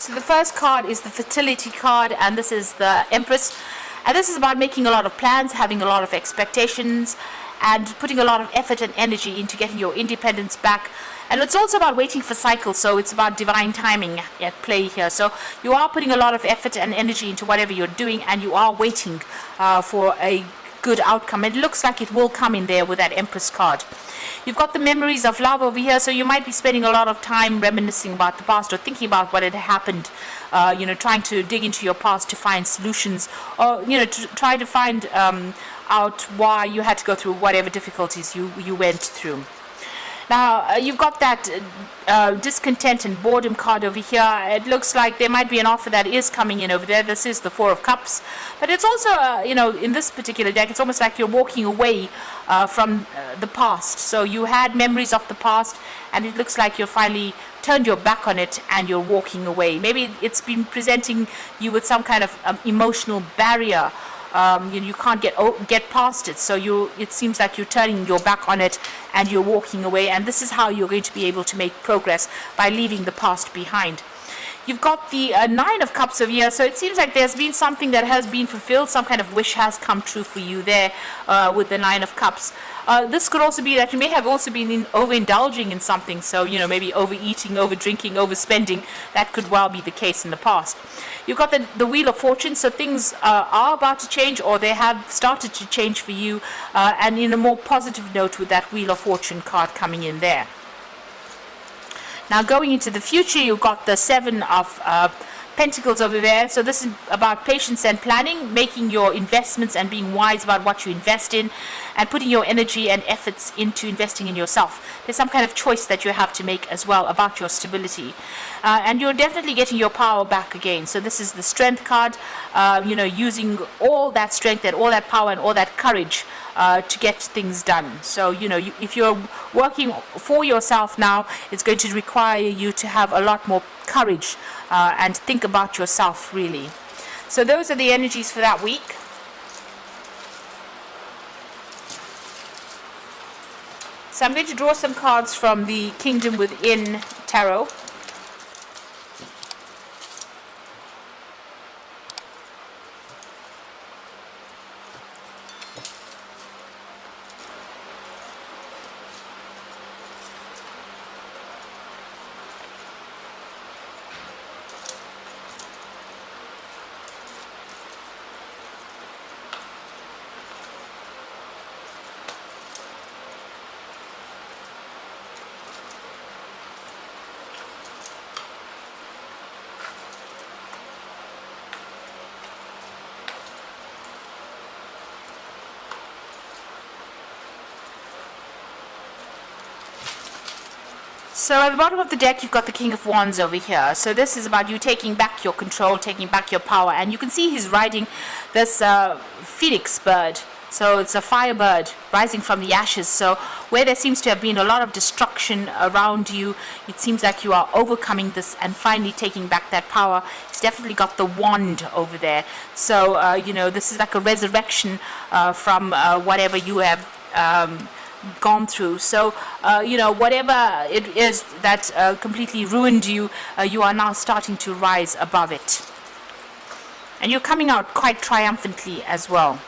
So the first card is the fertility card, and this is the Empress. And this is about making a lot of plans, having a lot of expectations, and putting a lot of effort and energy into getting your independence back. And it's also about waiting for cycles, so it's about divine timing at play here. So you are putting a lot of effort and energy into whatever you're doing, and you are waiting for a good outcome. It looks like it will come in there with that Empress card. You've got the memories of love over here, so you might be spending a lot of time reminiscing about the past or thinking about what had happened, trying to dig into your past to find solutions, or to try to find out why you had to go through whatever difficulties you went through. Now, you've got that discontent and boredom card over here. It looks like there might be an offer that is coming in over there. This is the Four of Cups. But it's also, in this particular deck, it's almost like you're walking away from the past. So you had memories of the past, and it looks like you've finally turned your back on it and you're walking away. Maybe it's been presenting you with some kind of emotional barrier. You can't get past it, so it seems like you're turning your back on it and you're walking away, and this is how you're going to be able to make progress, by leaving the past behind. You've got the Nine of Cups over here, so it seems like there's been something that has been fulfilled, some kind of wish has come true for you there with the Nine of Cups. This could also be that you may have also been overindulging in something, so maybe overeating, overdrinking, overspending. That could well be the case in the past. You've got the Wheel of Fortune, so things are about to change, or they have started to change for you, and in a more positive note with that Wheel of Fortune card coming in there. Now, going into the future, you've got the Seven of Pentacles over there. So this is about patience and planning, making your investments and being wise about what you invest in, and putting your energy and efforts into investing in yourself. There's some kind of choice that you have to make as well about your stability. And you're definitely getting your power back again. So this is the Strength card, using all that strength and all that power and all that courage to get things done. So, if you're working for yourself now, it's going to require you to have a lot more courage and think about yourself, really. So those are the energies for that week. So I'm going to draw some cards from the Kingdom Within Tarot. So at the bottom of the deck, you've got the King of Wands over here. So this is about you taking back your control, taking back your power. And you can see he's riding this phoenix bird. So it's a firebird rising from the ashes. So where there seems to have been a lot of destruction around you, it seems like you are overcoming this and finally taking back that power. It's definitely got the wand over there. So, this is like a resurrection from whatever you have gone through. So, whatever it is that completely ruined you, you are now starting to rise above it. And you're coming out quite triumphantly as well.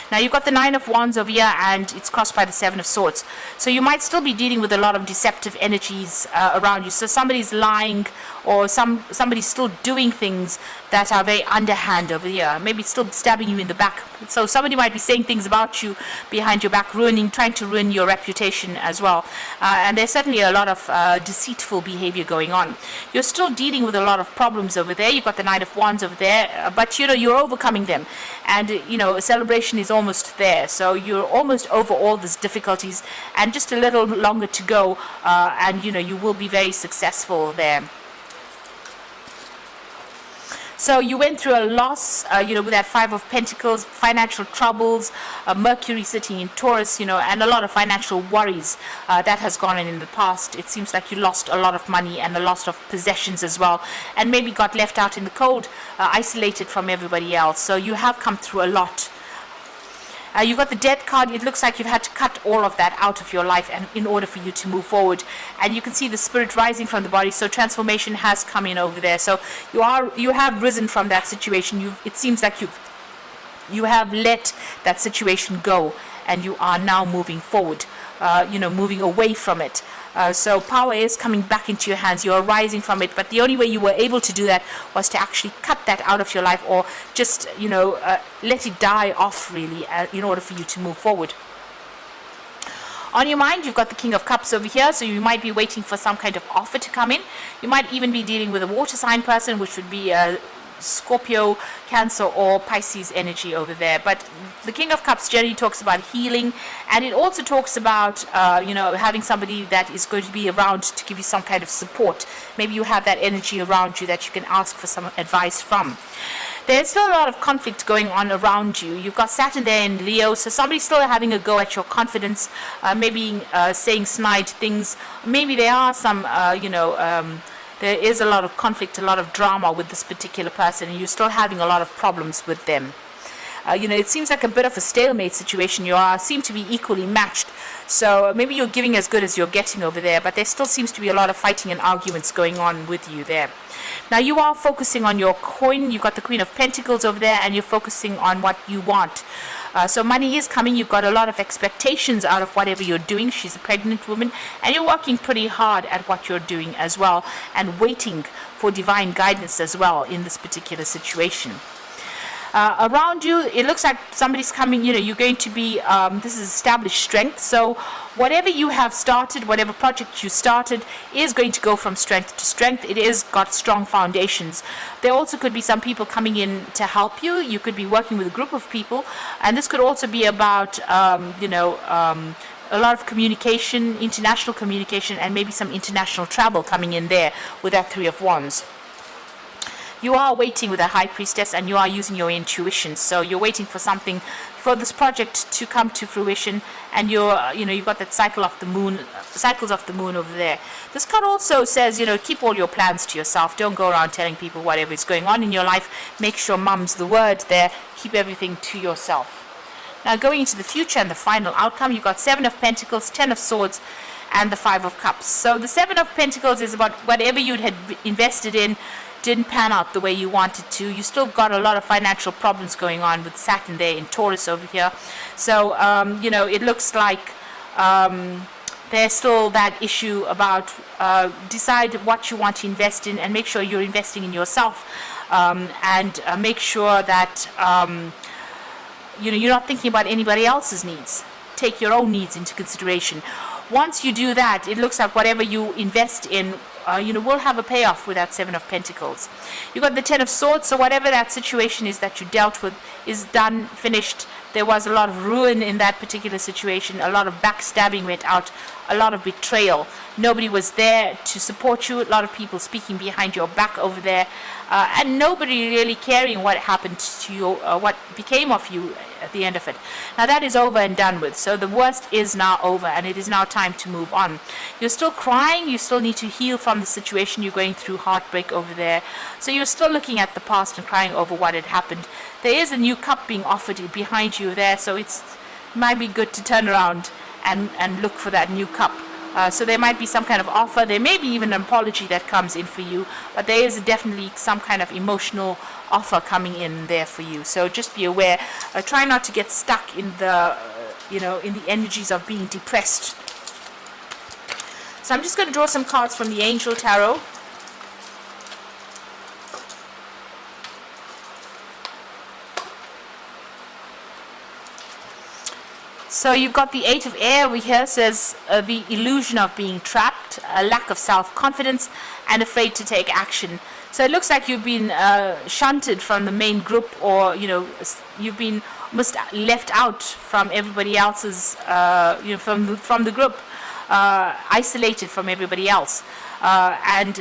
Now you've got the Nine of Wands over here, and it's crossed by the Seven of Swords. So you might still be dealing with a lot of deceptive energies around you. So somebody's lying, or somebody's still doing things that are very underhand over here. Maybe still stabbing you in the back. So somebody might be saying things about you behind your back, trying to ruin your reputation as well. And there's certainly a lot of deceitful behavior going on. You're still dealing with a lot of problems over there. You've got the Knight of Wands over there, but you're overcoming them. And a celebration is almost there. So you're almost over all these difficulties, and just a little longer to go, and you will be very successful there. So you went through a loss, with that Five of Pentacles, financial troubles, Mercury sitting in Taurus, and a lot of financial worries that has gone on in the past. It seems like you lost a lot of money and a lot of possessions as well, and maybe got left out in the cold, isolated from everybody else. So you have come through a lot. You've got the death card. It looks like you've had to cut all of that out of your life and in order for you to move forward. And you can see the spirit rising from the body. So transformation has come in over there. So you have risen from that situation. It seems like you have let that situation go, and you are now moving forward, moving away from it. So power is coming back into your hands. You're rising from it, but the only way you were able to do that was to actually cut that out of your life, or just let it die off, really, in order for you to move forward. On your mind, you've got the King of Cups over here, so you might be waiting for some kind of offer to come in. You might even be dealing with a water sign person, which would be Scorpio, Cancer, or Pisces energy over there. But the King of Cups generally talks about healing, and it also talks about having somebody that is going to be around to give you some kind of support. Maybe you have that energy around you that you can ask for some advice from. There's still a lot of conflict going on around you. You've got Saturn there in Leo, so somebody's still having a go at your confidence, maybe saying snide things. Maybe there are some there is a lot of conflict, a lot of drama with this particular person, and you're still having a lot of problems with them. It seems like a bit of a stalemate situation. You seem to be equally matched. So maybe you're giving as good as you're getting over there, but there still seems to be a lot of fighting and arguments going on with you there. Now you are focusing on your coin. You've got the Queen of Pentacles over there, and you're focusing on what you want. So money is coming. You've got a lot of expectations out of whatever you're doing. She's a pregnant woman, and you're working pretty hard at what you're doing as well, and waiting for divine guidance as well in this particular situation. Around you, it looks like somebody's coming. You're going to be, this is established strength. So whatever you have started, whatever project you started, is going to go from strength to strength. It is got strong foundations. There also could be some people coming in to help you. You could be working with a group of people, and this could also be about, a lot of communication, international communication, and maybe some international travel coming in there with that Three of Wands. You are waiting with a High Priestess, and you are using your intuition. So you're waiting for something, for this project to come to fruition, and you've got that cycles of the moon over there. This card also says, keep all your plans to yourself. Don't go around telling people whatever is going on in your life. Make sure mum's the word there. Keep everything to yourself. Now going into the future and the final outcome, you've got Seven of Pentacles, Ten of Swords, and the Five of Cups. So the Seven of Pentacles is about whatever you had invested in didn't pan out the way you wanted to. You still got a lot of financial problems going on with Saturn there in Taurus over here. So, it looks like there's still that issue about decide what you want to invest in, and make sure you're investing in yourself, and make sure that you're not thinking about anybody else's needs. Take your own needs into consideration. Once you do that, it looks like whatever you invest in will have a payoff with that Seven of Pentacles. You've got the Ten of Swords, so whatever that situation is that you dealt with is done, finished. There was a lot of ruin in that particular situation. A lot of backstabbing went out, a lot of betrayal. Nobody was there to support you. A lot of people speaking behind your back over there, and nobody really caring what happened to you, what became of you at the end of it. Now that is over and done with. So the worst is now over, and it is now time to move on. You're still crying. You still need to heal from the situation. You're going through heartbreak over there. So you're still looking at the past and crying over what had happened. There is a new cup being offered behind you there, so it might be good to turn around and look for that new cup. So there might be some kind of offer. There may be even an apology that comes in for you, but there is definitely some kind of emotional offer coming in there for you. So just be aware. Try not to get stuck in the in the energies of being depressed. So I'm just going to draw some cards from the Angel Tarot. So you've got the Eight of Air over here, says the illusion of being trapped, a lack of self-confidence, and afraid to take action. So it looks like you've been shunted from the main group, or you've been almost left out from everybody else's, from the group, isolated from everybody else. It's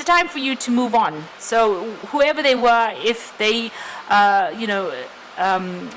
a time for you to move on. So whoever they were, if they,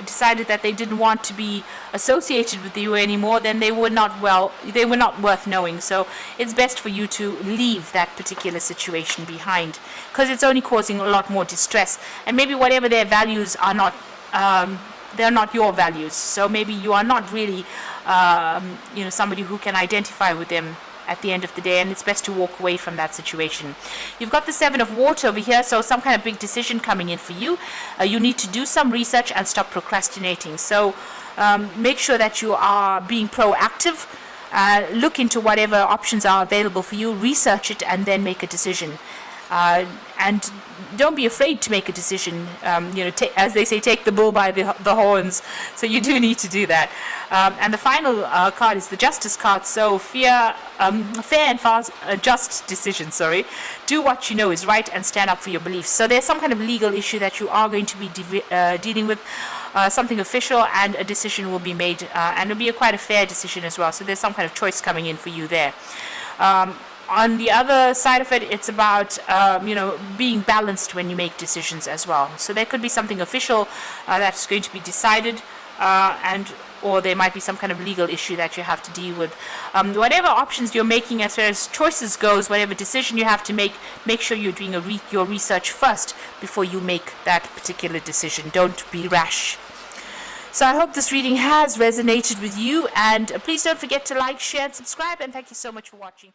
decided that they didn't want to be associated with you anymore, then they were not worth knowing. So it's best for you to leave that particular situation behind, because it's only causing a lot more distress, and maybe whatever their values are not they're not your values. So maybe you are not really, somebody who can identify with them at the end of the day, and it's best to walk away from that situation. You've got the Seven of Water over here, so some kind of big decision coming in for you. You need to do some research and stop procrastinating. So make sure that you are being proactive. Look into whatever options are available for you, research it, and then make a decision. And don't be afraid to make a decision. As they say, take the bull by the horns. So you do need to do that. And the final card is the Justice card. So fair and fast, just decision. Do what you know is right and stand up for your beliefs. So there's some kind of legal issue that you are going to be dealing with. Something official, and a decision will be made, and it'll be quite a fair decision as well. So there's some kind of choice coming in for you there. On the other side of it, it's about being balanced when you make decisions as well. So there could be something official that's going to be decided, or there might be some kind of legal issue that you have to deal with. Whatever options you're making as far as choices goes, whatever decision you have to make sure you're doing your research first before you make that particular decision. Don't be rash. So I hope this reading has resonated with you, and please don't forget to like, share, and subscribe, and thank you so much for watching.